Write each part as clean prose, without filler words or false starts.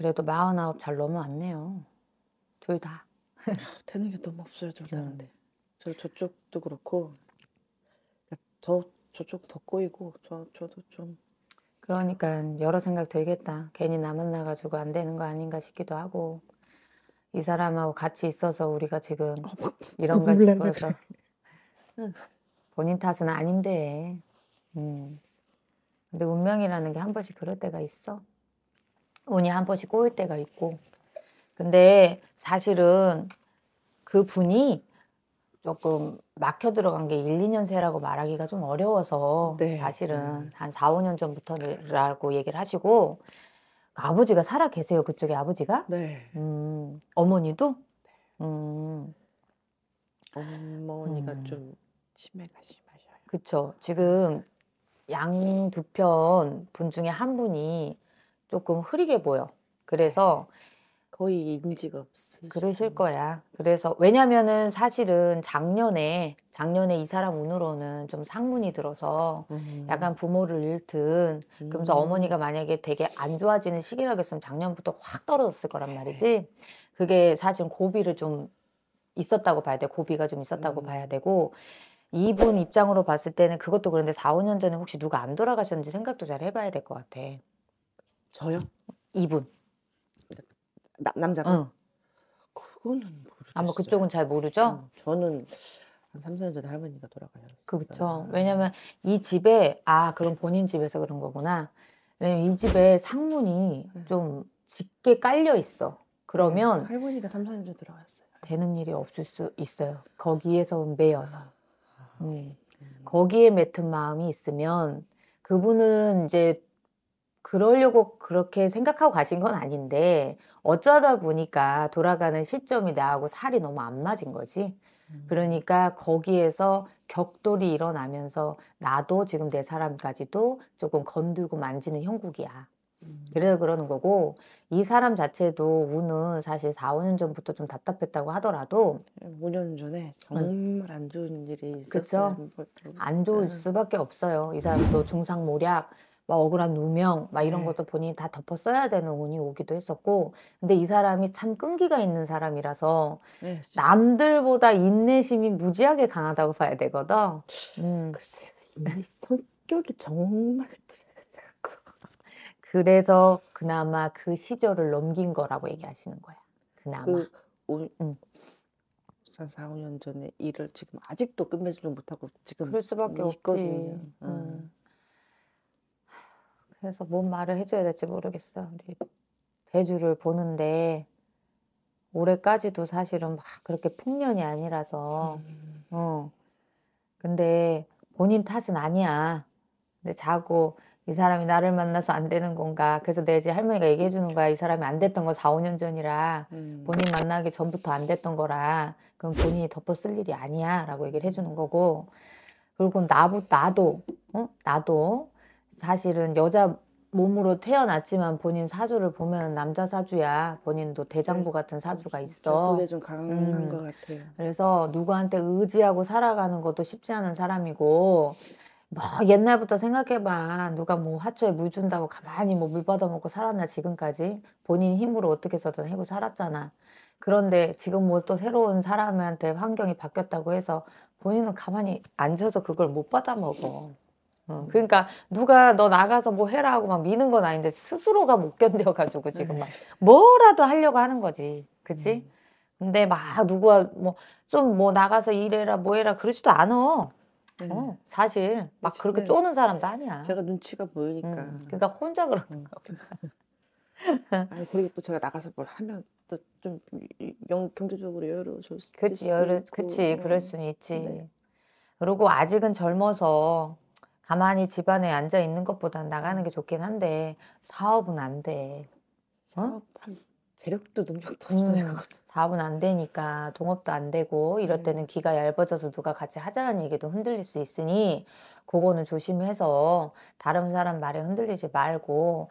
그래도 49 잘 넘어왔네요. 둘 다. 되는 게 너무 없어요, 둘 다. 음. 근데 저쪽도 그렇고 더 저쪽 더 꼬이고 저도 좀 그러니깐 여러 생각 들겠다. 괜히 나 만나 가지고 안 되는 거 아닌가 싶기도 하고 이 사람하고 같이 있어서 우리가 지금 이런가 눈물 날라 싶어서 그래. 본인 탓은 아닌데. 근데 운명이라는 게 한 번씩 그럴 때가 있어. 운이 한 번씩 꼬일 때가 있고. 근데 사실은 그분이 조금 막혀 들어간 게 1-2년 새라고 말하기가 좀 어려워서 네. 사실은 한 4-5년 전부터라고 얘기를 하시고 아버지가 살아 계세요, 그쪽에 아버지가? 네. 어머니도? 음. 어머니가 음. 좀 치매가 심하셔요. 그쵸. 지금 양 두 편 분 중에 한 분이 쪼끔 흐리게 보여. 그래서 거의 인지가 없으시고. 그러실 거야. 그래서 왜냐면은 사실은 작년에 이 사람 운으로는 좀 상문이 들어서 약간 부모를 잃든 그러면서 어머니가 만약에 되게 안 좋아지는 시기라고 했으면 작년부터 확 떨어졌을 거란 말이지. 그게 사실 고비를 좀 있었다고 봐야 돼. 고비가 좀 있었다고 봐야 되고 이분 입장으로 봤을 때는 그것도 그런데 4-5년 전에 혹시 누가 안 돌아가셨는지 생각도 잘 해 봐야 될 것 같아. 저요? 이분. 남자분? 응. 그거는 아마 모르겠어요. 그쪽은 잘 모르죠? 저는 한 3-4년 전에 할머니가 돌아가셨어요. 그쵸. 왜냐면 이 집에 그럼 본인 집에서 그런 거구나. 왜냐면 이 집에 상문이 좀 짙게 깔려 있어. 그러면 할머니가 3-4년 전에 돌아가셨어요. 되는 일이 없을 수 있어요. 거기에서 매여서. 거기에 맺힌 마음이 있으면 그분은 이제 그러려고 그렇게 생각하고 가신 건 아닌데 어쩌다 보니까 돌아가는 시점이 나하고 살이 너무 안 맞은 거지. 그러니까 거기에서 격돌이 일어나면서 나도 지금 내 사람까지도 조금 건들고 만지는 형국이야. 그래서 그러는 거고 이 사람 자체도 운은 사실 4-5년 전부터 좀 답답했다고 하더라도 5년 전에 정말 안 좋은 일이 있었어요. 그쵸. 안 좋을 수밖에 없어요. 이 사람도 중상모략, 막 억울한 누명, 막 이런 것도 본인이 다 덮어 써야 되는 운이 오기도 했었고, 근데 이 사람이 참 끈기가 있는 사람이라서 네, 남들보다 인내심이 무지하게 강하다고 봐야 되거든. 글쎄, 성격이 정말 그래서 그나마 그 시절을 넘긴 거라고 얘기하시는 거야. 그나마. 응. 한 4-5년 전에 일을 지금 아직도 끝맺지를 못하고 지금 그럴 수밖에 있거든요. 없지. 그래서 뭔 말을 해줘야 될지 모르겠어. 우리 대주를 보는데 올해까지도 사실은 막 그렇게 풍년이 아니라서 근데 본인 탓은 아니야. 근데 자꾸 이 사람이 나를 만나서 안 되는 건가. 그래서 내 이제 할머니가 얘기해 주는 거야. 이 사람이 안 됐던 거 4-5년 전이라 본인 만나기 전부터 안 됐던 거라 그럼 본인이 덮어 쓸 일이 아니야 라고 얘기를 해주는 거고 그리고 나도 사실은 여자 몸으로 태어났지만 본인 사주를 보면 남자 사주야. 본인도 대장부 같은 사주가 있어. 그게 좀 강한 것 같아요. 그래서 누구한테 의지하고 살아가는 것도 쉽지 않은 사람이고 뭐 옛날부터 생각해봐. 누가 뭐 화초에 물 준다고 가만히 뭐 물 받아먹고 살았나 지금까지. 본인 힘으로 어떻게 해서든 해고 살았잖아. 그런데 지금 뭐 또 새로운 사람한테 환경이 바뀌었다고 해서 본인은 가만히 앉아서 그걸 못 받아먹어. 그러니까 누가 너 나가서 뭐 해라 하고 막 미는 건 아닌데 스스로가 못 견뎌가지고 지금 막 뭐라도 하려고 하는 거지. 그치? 근데 막 누가 뭐 좀 뭐 나가서 일해라 뭐 해라 그러지도 않아. 사실 막 그렇게 쪼는 사람도 아니야. 제가 눈치가 보이니까. 그러니까 혼자 그러는 거야. 아니 그리고 또 제가 나가서 뭘 하면 또 좀 경제적으로 여유로워질 수도 있고. 그치. 그럴 수는 있지. 네. 그리고 아직은 젊어서 가만히 집안에 앉아 있는 것보단 나가는 게 좋긴 한데 사업은 안 돼. 사업할 재력도 능력도 없어요. 그거는. 사업은 안 되니까 동업도 안 되고 이럴 때는 귀가 얇아져서 누가 같이 하자는 얘기도 흔들릴 수 있으니 그거는 조심해서 다른 사람 말에 흔들리지 말고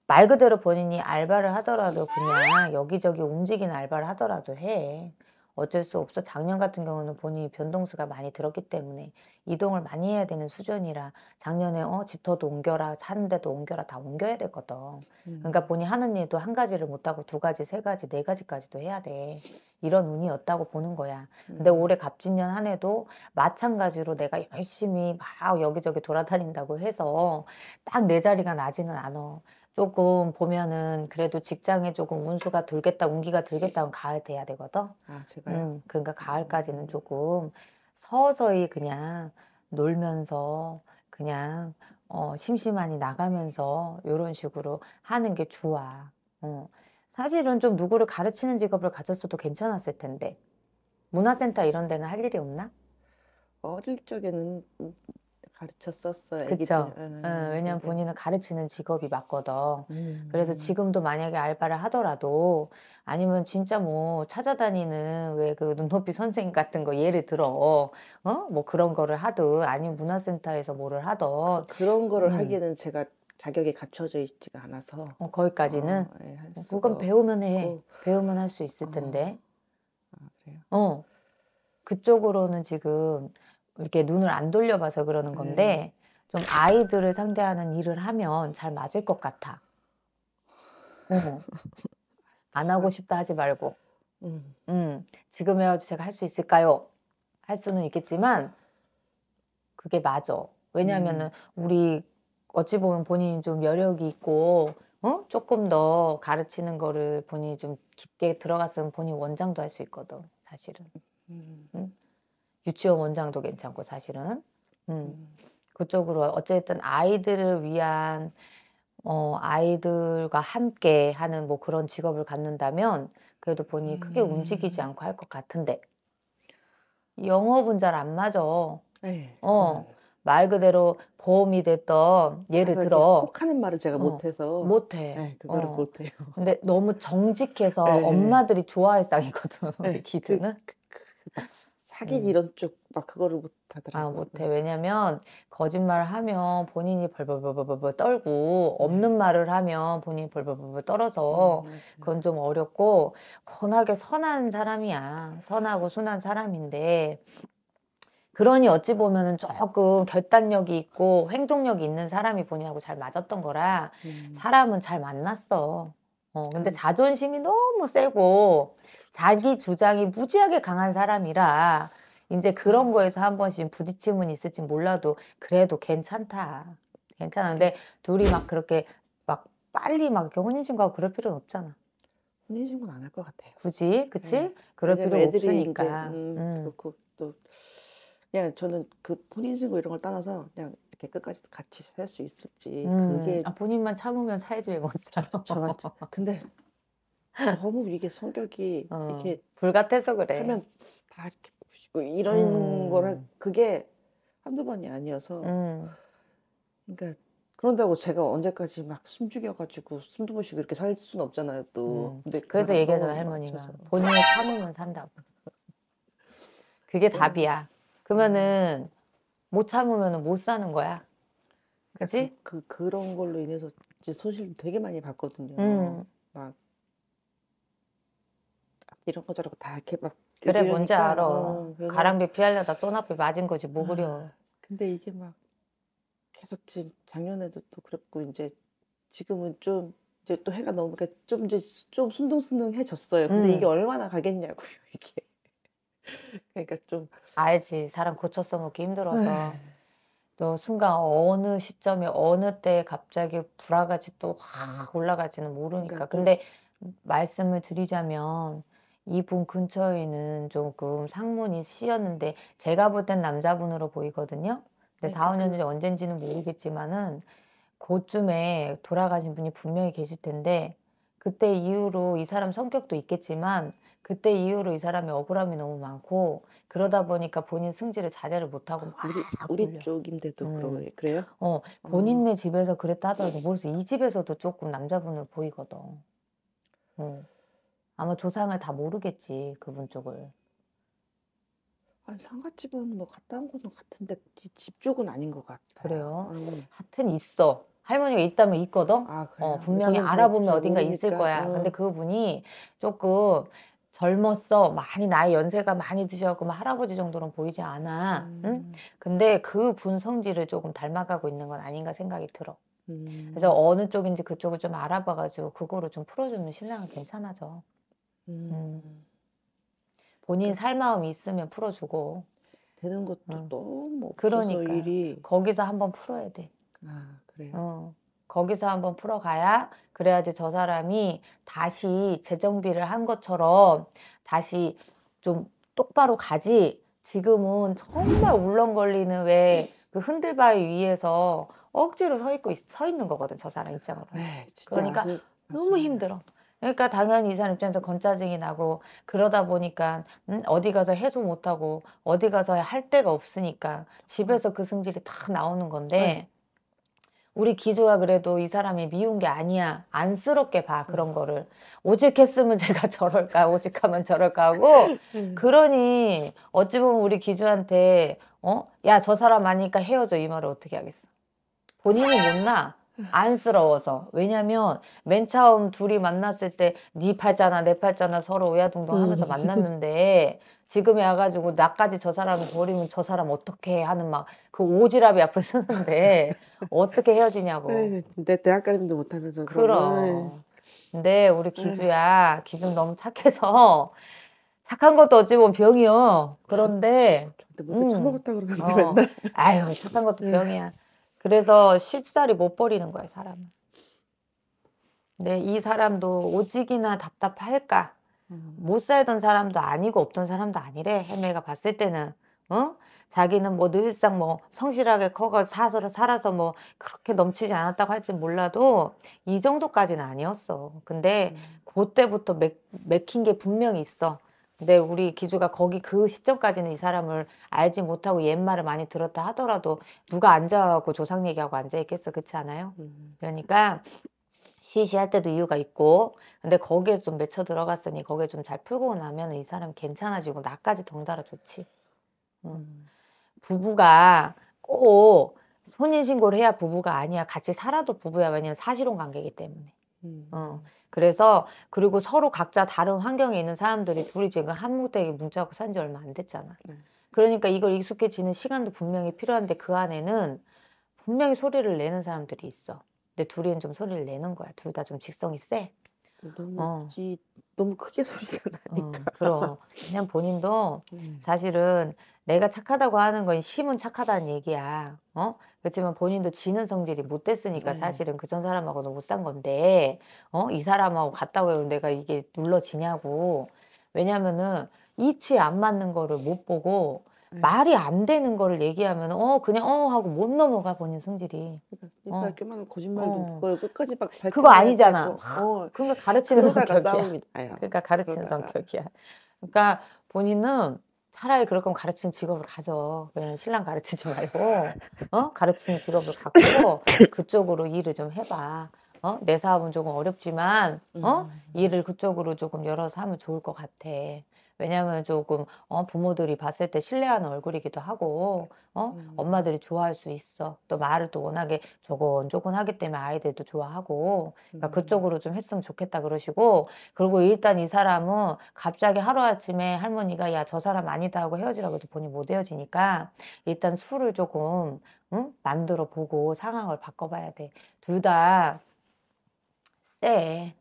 말 그대로 본인이 알바를 하더라도 그냥 여기저기 움직이는 알바를 하더라도 해. 어쩔 수 없어. 작년 같은 경우는 본인이 변동수가 많이 들었기 때문에 이동을 많이 해야 되는 수준이라 작년에 집터도 옮겨라, 사는 데도 옮겨라, 다 옮겨야 되거든. 그러니까 음. 본인이 하는 일도 한 가지를 못하고 두 가지, 세 가지, 네 가지까지도 해야 돼. 이런 운이었다고 보는 거야. 근데 음. 올해 갑진년 한 해도 마찬가지로 내가 열심히 막 여기저기 돌아다닌다고 해서 딱 내 자리가 나지는 않아. 조금 보면은 그래도 직장에 조금 운수가 들겠다, 운기가 들겠다면 가을 돼야 되거든. 아, 제가요? 그러니까 가을까지는 조금 서서히 그냥 놀면서 그냥 심심하니 나가면서 요런 식으로 하는 게 좋아. 어. 사실은 좀 누구를 가르치는 직업을 가졌어도 괜찮았을 텐데. 문화센터 이런 데는 할 일이 없나? 어릴 적에는 가르쳤었어요, 애기들. 그쵸. 왜냐면 근데 본인은 가르치는 직업이 맞거든. 그래서 음. 지금도 만약에 알바를 하더라도 아니면 진짜 뭐 찾아다니는 왜 그 눈높이 선생님 같은 거 예를 들어 뭐 그런 거를 하든 아니면 문화센터에서 뭐를 하든 그런 거를 음, 하기에는 제가 자격이 갖춰져 있지가 않아서 거기까지는 예, 할 수가 그건 배우면 해. 없고. 배우면 할 수 있을 어. 텐데. 아, 그래요? 어, 그쪽으로는 지금 이렇게 눈을 안 돌려봐서 그러는 네. 건데 좀 아이들을 상대하는 일을 하면 잘 맞을 것 같아. 어. 안 하고 아, 싶다 하지 말고. 음. 지금이라도 제가 할 수 있을까요? 할 수는 있겠지만 그게 맞아. 왜냐하면은 음. 우리 어찌 보면 본인이 좀 여력이 있고 조금 더 가르치는 거를 본인이 좀 깊게 들어갔으면 본인 원장도 할 수 있거든. 사실은. 음. 응? 유치원 원장도 괜찮고 사실은. 음. 음. 그쪽으로 어쨌든 아이들을 위한 아이들과 함께 하는 뭐 그런 직업을 갖는다면 그래도 본인이 크게 움직이지 음. 않고 할 것 같은데 영업은 잘 안 맞아. 네, 그거는 말 그대로 보험이 됐던 예를 가서 이렇게 들어 혹 하는 말을 제가 못해서. 못해. 네, 그거를 못해요. 근데 너무 정직해서 예. 엄마들이 좋아할 상이거든. 우리 예. 기준은. 막 사기 음. 이런 쪽 막 그거를 못 아, 하더라고요. 못해. 왜냐면 거짓말을 하면 본인이 벌벌벌벌 떨고 네. 없는 말을 하면 본인이 벌벌벌 떨어서 맞아요. 그건 좀 어렵고 워낙에 선한 사람이야. 선하고 순한 사람인데 그러니 어찌 보면은 조금 결단력이 있고 행동력이 있는 사람이 본인하고 잘 맞았던 거라 음. 사람은 잘 만났어. 근데 감 자존심이 너무 세고 자기 주장이 무지하게 강한 사람이라 이제 그런 거에서 한 번씩 부딪힘은 있을지 몰라도 그래도 괜찮다. 네. 괜찮은데 둘이 막 그렇게 막 빨리 막 이렇게 혼인신고하고 그럴 필요는 없잖아. 혼인신고는 안 할 것 같아요. 굳이, 예. 그치? 그럴 왜냐면 필요가 애들이 인제 없으니까. 그렇고 또 그냥 저는 그 혼인신고 이런 걸 떠나서 그냥 이렇게 끝까지 같이 살 수 있을지 그게 아, 본인만 참으면 살지 왜 못 살아. 저만. 근데 너무 이게 성격이 이렇게 불같아서 그래. 하면 다 이렇게 부시고 이런 거를 음, 그게 한두 번이 아니어서. 음, 그러니까 그런다고 제가 언제까지 막 숨죽여 가지고 숨도 못 쉬고 이렇게 살 수는 없잖아요 또. 근데 그 그래서 사람 얘기하잖아, 너무 맞춰서. 할머니가. 본인을 참으면 산다고. 그게 너무. 답이야. 음. 그러면은 못 참으면은 못 사는 거야. 그러니까 그지? 그런 걸로 인해서 이제 손실도 되게 많이 봤거든요. 음, 막 이런 거 저런 거 다 이렇게 막 그래, 뭔지 이러니까 알아. 그래서. 가랑비 피하려다 또나비 맞은 거지, 뭐 그려. 아, 근데 이게 막 계속 지금 작년에도 또 그랬고 인제 지금은 좀 이제 또 해가 넘으니까 좀 이제 좀 순둥순둥해졌어요. 근데 이게 음, 얼마나 가겠냐고요 이게. 그러니까 좀. 알지. 사람 고쳐 써먹기 힘들어서. 에이. 또 순간 어느 시점에 어느 때에 갑자기 불화같이 또 확 올라갈지는 그러니까 모르니까. 좀. 근데 말씀을 드리자면 이분 근처에는 조금 상문이 씌었는데 제가 볼 땐 남자분으로 보이거든요. 근데 네, 4, 5년 전에 언젠지는 모르겠지만은 그쯤에 돌아가신 분이 분명히 계실 텐데 그때 이후로 이 사람 성격도 있겠지만 그때 이후로 이 사람이 억울함이 너무 많고 그러다 보니까 본인 승질을 자제를 못하고 막 우리 굴려. 쪽인데도 음. 그래요? 본인네 집에서 그랬다 하더라도 모르겠어. 이 집에서도 조금 남자분을 보이거든. 어. 아마 조상을 다 모르겠지, 그분 쪽을. 아니 상갓집은 뭐 갔다 온 거는 같은데 집 쪽은 아닌 것 같아요. 그래요. 하여튼 있어. 할머니가 있다면 있거든. 아, 그래요? 근데 분명히 저는 잘 알아보면 어딘가 있을 모르니까. 거야. 근데 그분이 조금 젊었어. 많이 나이 연세가 많이 드셔갖고 막 할아버지 정도는 보이지 않아. 응? 근데 그분 성질을 조금 닮아가고 있는 건 아닌가 생각이 들어. 그래서 어느 쪽인지 그쪽을 좀 알아봐가지고 그거를 좀 풀어주면 신랑은 괜찮아져. 본인 그러니까 살 마음이 있으면 풀어주고. 되는 것도 응. 너무 없어서 그러니까 일이. 거기서 한번 풀어야 돼. 그래요. 거기서 한번 풀어가야 그래야지 저 사람이 다시 재정비를 한 것처럼 다시 좀 똑바로 가지. 지금은 정말 울렁거리는 왜 그 흔들바위 위에서 억지로 서 있는 거거든, 저 사람 입장으로는. 진짜 그러니까 아주 너무 힘들어. 그러니까 당연히 이 사람 입장에서 건짜증이 나고 그러다 보니까 어디 가서 해소 못하고 어디 가서 할 데가 없으니까 집에서 그 승질이 다 나오는 건데 우리 기주가 그래도 이 사람이 미운 게 아니야. 안쓰럽게 봐, 그런 거를. 오직했으면 제가 저럴까, 오직하면 저럴까 하고. 그러니 어찌 보면 우리 기주한테 야, 저 사람 아니까 헤어져, 이 말을 어떻게 하겠어. 본인이 못나 안쓰러워서. 왜냐면 맨 처음 둘이 만났을 때 네 팔자나 내 팔자나 서로 오야둥둥 하면서 만났는데 지금에 와가지고 나까지 저 사람을 버리면 저 사람 어떻게 해 하는 막 그 오지랖이 앞을 쓰는데 어떻게 헤어지냐고. 내 대학가림도 못하면서 그러면. 그럼. 근데 우리 기주야, 기주 너무 착해서 착한 것도 어찌 보면 병이요. 그런데 저한테 뭐 처먹었다 그러는데 어, 맨날. 아유, 착한 것도 병이야. 그래서 쉽사리 못 버리는 거야, 사람은. 근데 이 사람도 오직이나 답답할까? 못 살던 사람도 아니고 없던 사람도 아니래. 헬메가 봤을 때는. 자기는 뭐 늘상 뭐 성실하게 커가 살아서 뭐 그렇게 넘치지 않았다고 할지 몰라도 이 정도까지는 아니었어. 근데 그때부터 맥힌 게 분명히 있어. 근데 우리 기주가 거기 그 시점까지는 이 사람을 알지 못하고 옛말을 많이 들었다 하더라도 누가 앉아갖고 조상 얘기하고 앉아있겠어. 그렇지 않아요? 그러니까 시시할 때도 이유가 있고 근데 거기에 좀 맺혀 들어갔으니 거기에 좀 잘 풀고 나면 이 사람 괜찮아지고 나까지 덩달아 좋지. 부부가 꼭 혼인신고를 해야 부부가 아니야. 같이 살아도 부부야. 왜냐면 사실혼 관계이기 때문에. 그래서 그리고 서로 각자 다른 환경에 있는 사람들이 둘이 지금 한 무대에 뭉쳐갖고 산 지 얼마 안 됐잖아. 그러니까 이걸 익숙해지는 시간도 분명히 필요한데 그 안에는 분명히 소리를 내는 사람들이 있어. 근데 둘이는 좀 소리를 내는 거야. 둘 다 좀 직성이 세. 너무 크게 소리가 나니까. 그럼. 그냥 본인도 사실은 내가 착하다고 하는 건 힘은 착하다는 얘기야. 그렇지만 본인도 지는 성질이 못 됐으니까 사실은 그 전 사람하고는 못 산 건데, 이 사람하고 같다고 해도 내가 이게 눌러지냐고. 왜냐면은 이치 안 맞는 거를 못 보고 말이 안 되는 거를 얘기하면 그냥 하고 못 넘어가 본인 성질이. 그러니까 이렇게 만 거짓말도 그걸 끝까지 막 그거 밝혀내야 아니잖아. 되고. 그러니까 가르치는 그러다가 성격이야. 싸움이 나요. 그러니까 가르치는 그러다가. 성격이야. 그러니까 본인은 차라리 그럴 거면 가르치는 직업을 가져. 그냥 신랑 가르치지 말고, 가르치는 직업을 갖고 그쪽으로 일을 좀 해봐. 내 사업은 조금 어렵지만, 일을 그쪽으로 조금 열어서 하면 좋을 것 같아. 왜냐면 조금, 부모들이 봤을 때 신뢰하는 얼굴이기도 하고, 엄마들이 좋아할 수 있어. 또 말을 또 워낙에 조곤조곤 하기 때문에 아이들도 좋아하고, 그러니까 그쪽으로 좀 했으면 좋겠다 그러시고, 그리고 일단 이 사람은 갑자기 하루아침에 할머니가 야, 저 사람 아니다 하고 헤어지라고 해도 본인 못 헤어지니까 일단 술을 조금 만들어 보고 상황을 바꿔봐야 돼. 둘 다 쎄.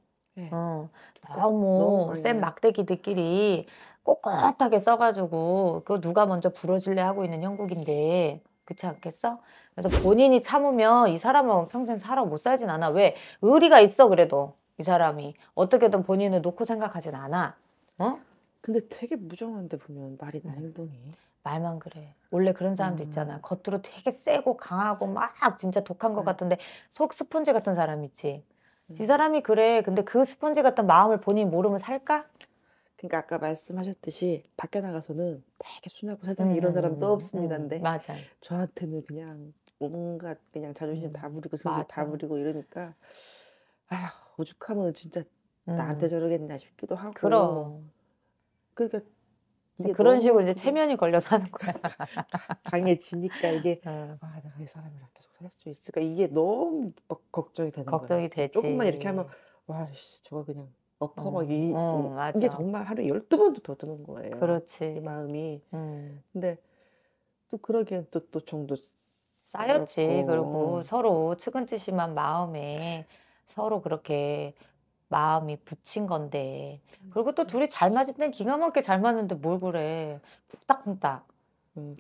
너무 센 막대기들끼리 꼿꼿하게 써가지고 그거 누가 먼저 부러질래 하고 있는 형국인데 그렇지 않겠어? 그래서 본인이 참으면 이 사람은 평생 살아 못 살진 않아. 왜? 의리가 있어 그래도 이 사람이 어떻게든 본인을 놓고 생각하진 않아. 근데 되게 무정한데 보면 말이나 행동이. 말만 그래. 원래 그런 사람도 있잖아. 겉으로 되게 세고 강하고 막 진짜 독한 것 같은데 속 스펀지 같은 사람 있지. 이 사람이 그래. 근데 그 스펀지 같은 마음을 본인이 모르면 살까? 그러니까 아까 말씀하셨듯이 밖에 나가서는 되게 순하고 세상에 이런 사람 또 없습니다인데 맞아. 저한테는 그냥 온갖 그냥 자존심 다 부리고 승질 다 맞아. 부리고 이러니까 아휴 오죽하면 진짜 나한테 저러겠냐 싶기도 하고. 그럼. 그러니까 이게 그런 너무 식으로 이제 체면이 걸려서 하는 거야. 강해지니까 이게 내가 이 사람이랑 계속 살 수 있을까 이게 너무 막 걱정이 되는 거예요. 걱정이 되지. 조금만 이렇게 하면 와 씨 저거 그냥 엎어 막 이 이게 맞아. 정말 하루에 12번도 더 드는 거예요, 이 그렇지. 마음이. 음. 근데 또 그러기엔 또 정도 쌓였지. 그리고 쌓였고. 서로 측은지심한 마음에 서로 그렇게 마음이 붙인 건데. 그리고 또 둘이 잘 맞을 땐 기가 막히게 잘 맞는데 뭘 그래. 쿵딱쿵딱.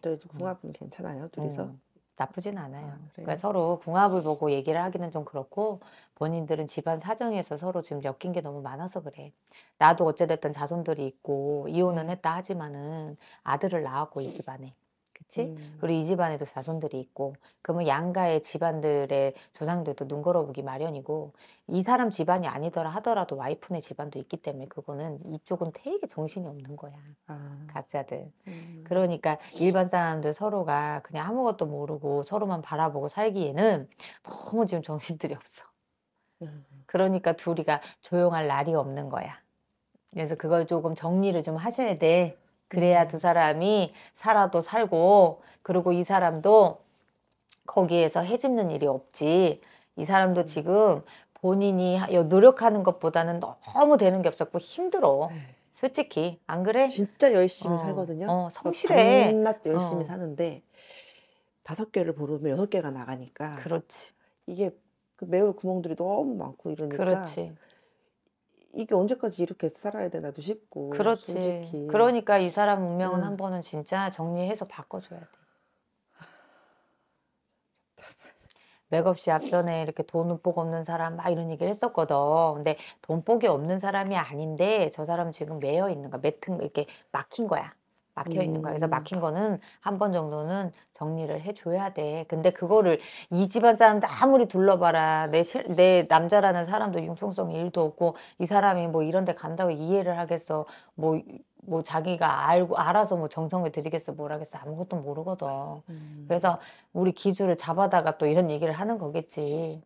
또 이제 음. 궁합은 괜찮아요, 둘이서? 나쁘진 않아요. 아 그러니까 그래요? 서로 궁합을 보고 얘기를 하기는 좀 그렇고 본인들은 집안 사정에서 서로 지금 엮인 게 너무 많아서 그래. 나도 어찌 됐든 자손들이 있고 이혼은 네. 했다 하지만은 아들을 낳았고 이 집안에. 그치? 음. 그리고 이 집안에도 자손들이 있고 그러면 양가의 집안들의 조상들도 눈 걸어보기 마련이고 이 사람 집안이 아니더라 하더라도 와이프네 집안도 있기 때문에 그거는 이쪽은 되게 정신이 없는 거야. 아. 각자들. 음. 그러니까 일반 사람들 서로가 그냥 아무것도 모르고 서로만 바라보고 살기에는 너무 지금 정신들이 없어. 음. 그러니까 둘이가 조용할 날이 없는 거야. 그래서 그걸 조금 정리를 좀 하셔야 돼. 그래야 두 음. 사람이 살아도 살고 그리고 이 사람도 거기에서 헤집는 일이 없지. 이 사람도 음. 지금 본인이 노력하는 것보다는 너무 되는 게 없었고 힘들어. 네. 솔직히. 안 그래? 진짜 열심히 살거든요. 성실해. 밤낮 열심히 어, 사는데 5개를 고르면 6개가 나가니까 그렇지. 이게 그 메울 구멍들이 너무 많고 이러니까 그렇지. 이게 언제까지 이렇게 살아야 되나도 싶고 그렇지. 솔직히. 그러니까 이 사람 운명은 응. 한 번은 진짜 정리해서 바꿔줘야 돼. 맥없이 앞전에 이렇게 돈복 없는 사람 막 이런 얘기를 했었거든. 근데 돈복이 없는 사람이 아닌데 저 사람 지금 매여 있는 거야. 이렇게 막힌 거야. 막혀 있는 거야. 그래서 음. 막힌 거는 한 번 정도는 정리를 해줘야 돼. 근데 그거를 이 집안 사람들 아무리 둘러봐라. 내 남자라는 사람도 융통성 1도 없고 이 사람이 뭐 이런 데 간다고 이해를 하겠어. 뭐 자기가 알아서 뭐 정성을 들이겠어. 뭘 하겠어. 아무것도 모르거든. 음. 그래서 우리 기준을 잡아다가 또 이런 얘기를 하는 거겠지.